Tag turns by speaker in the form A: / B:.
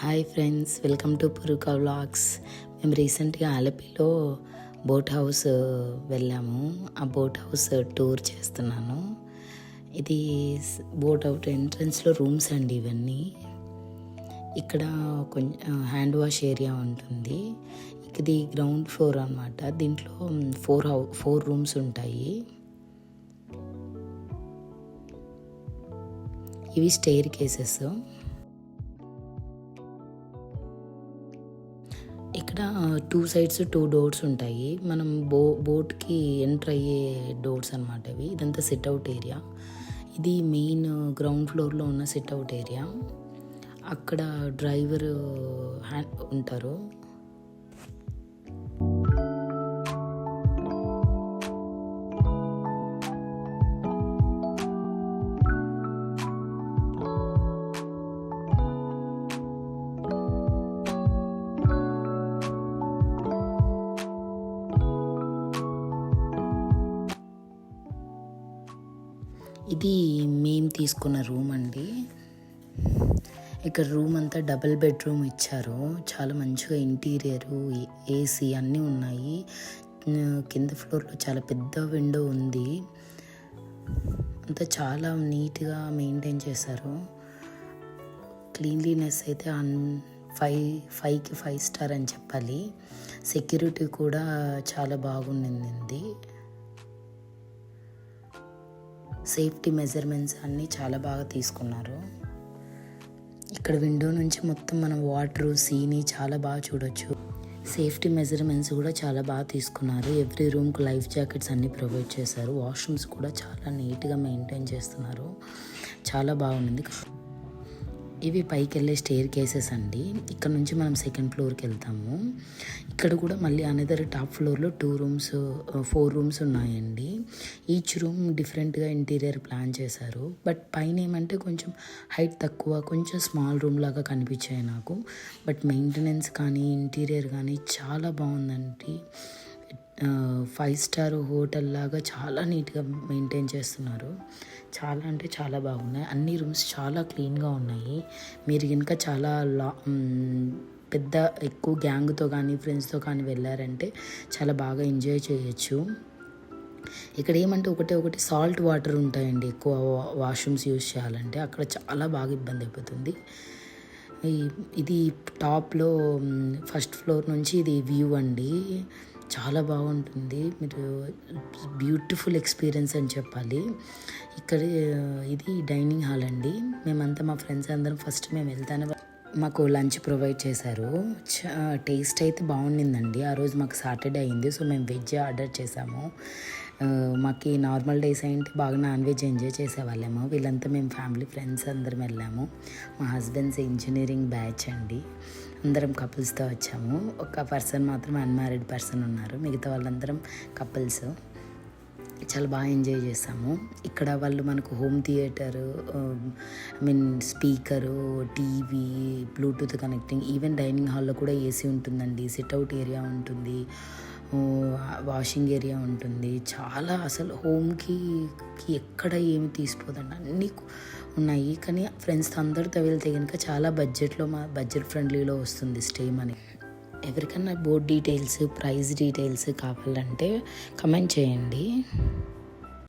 A: Hi friends, welcome to పురుకా vlogs. మేము రీసెంట్గా ఆలపిలో బోట్ హౌస్ వెళ్ళాము. ఆ బోట్ హౌస్ టూర్ చేస్తున్నాను. ఇది బోట్ హౌస్ ఎంట్రన్స్లో రూమ్స్ అండి ఇవన్నీ. ఇక్కడ కొంచెం హ్యాండ్ వాష్ ఏరియా ఉంటుంది. ఇది గ్రౌండ్ ఫ్లోర్ అనమాట. దీంట్లో ఫోర్ రూమ్స్ ఉంటాయి. ఇవి స్టెయిర్ కేసెస్. ఇక్కడ 2 సైడ్స్ 2 డోర్స్ ఉంటాయి. మనం బోట్కి ఎంటర్ అయ్యే డోర్స్ అనమాట ఇవి. ఇదంతా సిట్అవుట్ ఏరియా. ఇది మెయిన్ గ్రౌండ్ ఫ్లోర్లో ఉన్న సిట్అవుట్ ఏరియా. అక్కడ డ్రైవర్ ఉంటారు. ఇది మేము తీసుకున్న రూమ్ అండి. ఇక్కడ రూమ్ అంతా డబుల్ బెడ్రూమ్ ఇచ్చారు. చాలా మంచిగా ఇంటీరియరు, ఏసీ అన్నీ ఉన్నాయి. కింద ఫ్లోర్లో చాలా పెద్ద విండో ఉంది. అంతా చాలా నీట్గా మెయింటైన్ చేశారు. క్లీన్లీనెస్ అయితే 5కి 5 స్టార్ అని చెప్పాలి. సెక్యూరిటీ కూడా చాలా బాగుండింది. సేఫ్టీ మెజర్మెంట్స్ అన్నీ చాలా బాగా తీసుకున్నారు. ఇక్కడ విండో నుంచి మొత్తం మనం వాటర్, సీని చాలా బాగా చూడొచ్చు. సేఫ్టీ మెజర్మెంట్స్ కూడా చాలా బాగా తీసుకున్నారు. ఎవ్రీ రూమ్కి లైఫ్ జాకెట్స్ అన్నీ ప్రొవైడ్ చేశారు. వాష్రూమ్స్ కూడా చాలా నీట్గా మెయింటైన్ చేస్తున్నారు. చాలా బాగుంది. ఇవి పైకి వెళ్ళే స్టెయిర్ కేసెస్ అండి. ఇక్కడ నుంచి మనం సెకండ్ ఫ్లోర్కి వెళ్తాము. ఇక్కడ కూడా మళ్ళీ అనదర్ టాప్ ఫ్లోర్లో 4 రూమ్స్ ఉన్నాయండి. ఈచ్ రూమ్ డిఫరెంట్గా ఇంటీరియర్ ప్లాన్ చేశారు. బట్ పైన ఏమంటే కొంచెం హైట్ తక్కువ, కొంచెం స్మాల్ రూమ్ లాగా కనిపించాయి నాకు. బట్ మెయింటెనెన్స్ కానీ ఇంటీరియర్ కానీ చాలా బాగుందండి. 5 స్టార్ హోటల్ లాగా చాలా నీట్గా మెయింటైన్ చేస్తున్నారు. చాలా అంటే చాలా బాగున్నాయి. అన్ని రూమ్స్ చాలా క్లీన్గా ఉన్నాయి. మీరు కనుక చాలా పెద్ద ఎక్కువ గ్యాంగ్తో కానీ ఫ్రెండ్స్తో కానీ వెళ్ళారంటే చాలా బాగా ఎంజాయ్ చేయొచ్చు. ఇక్కడ ఏమంటే ఒకటి సాల్ట్ వాటర్ ఉంటాయండి. ఎక్కువ వాష్రూమ్స్ యూజ్ చేయాలంటే అక్కడ చాలా బాగా ఇబ్బంది అయిపోతుంది. ఇది టాప్లో ఫస్ట్ ఫ్లోర్ నుంచి ఇది వ్యూ అండి. చాలా బాగుంటుంది. మీరు బ్యూటిఫుల్ ఎక్స్పీరియన్స్ అని చెప్పాలి. ఇక్కడ ఇది డైనింగ్ హాల్ అండి. మేమంతా మా ఫ్రెండ్స్ అందరం ఫస్ట్ మేము వెళ్తానే మాకు లంచ్ ప్రొవైడ్ చేశారు. టేస్ట్ అయితే బాగుండిందండి. ఆ రోజు మాకు సాటర్డే అయింది, సో మేము వెజ్ ఆర్డర్ చేసాము. మాకు నార్మల్ డేస్ అయితే బాగా నాన్ వెజ్ ఎంజాయ్ చేసేవాళ్ళేమో. వీళ్ళంతా మేము ఫ్యామిలీ ఫ్రెండ్స్ అందరం వెళ్ళాము. మా హస్బెండ్స్ ఇంజనీరింగ్ బ్యాచ్ అండి. అందరం కపుల్స్తో వచ్చాము. ఒక పర్సన్ మాత్రం అన్మ్యారీడ్ పర్సన్ ఉన్నారు. మిగతా వాళ్ళందరం కపుల్స్. చాలా బాగా ఎంజాయ్ చేసాము. ఇక్కడ వాళ్ళు మనకు home theatre, speaker, TV, Bluetooth connecting, even dining హాల్లో కూడా ఏసీ ఉంటుందండి. సిట్అవుట్ ఏరియా ఉంటుంది, వాషింగ్ ఏరియా ఉంటుంది. చాలా అసలు హోమ్కి ఎక్కడ ఏమి తీసిపోదండి, అన్నీ ఉన్నాయి. కానీ ఫ్రెండ్స్తో అందరితో వెళ్తే కనుక చాలా బడ్జెట్ ఫ్రెండ్లీలో వస్తుంది స్టే మనకి. ఎవరికన్నా బోర్డ్ డీటెయిల్స్, ప్రైస్ డీటెయిల్స్ కావాలంటే కమెంట్ చేయండి.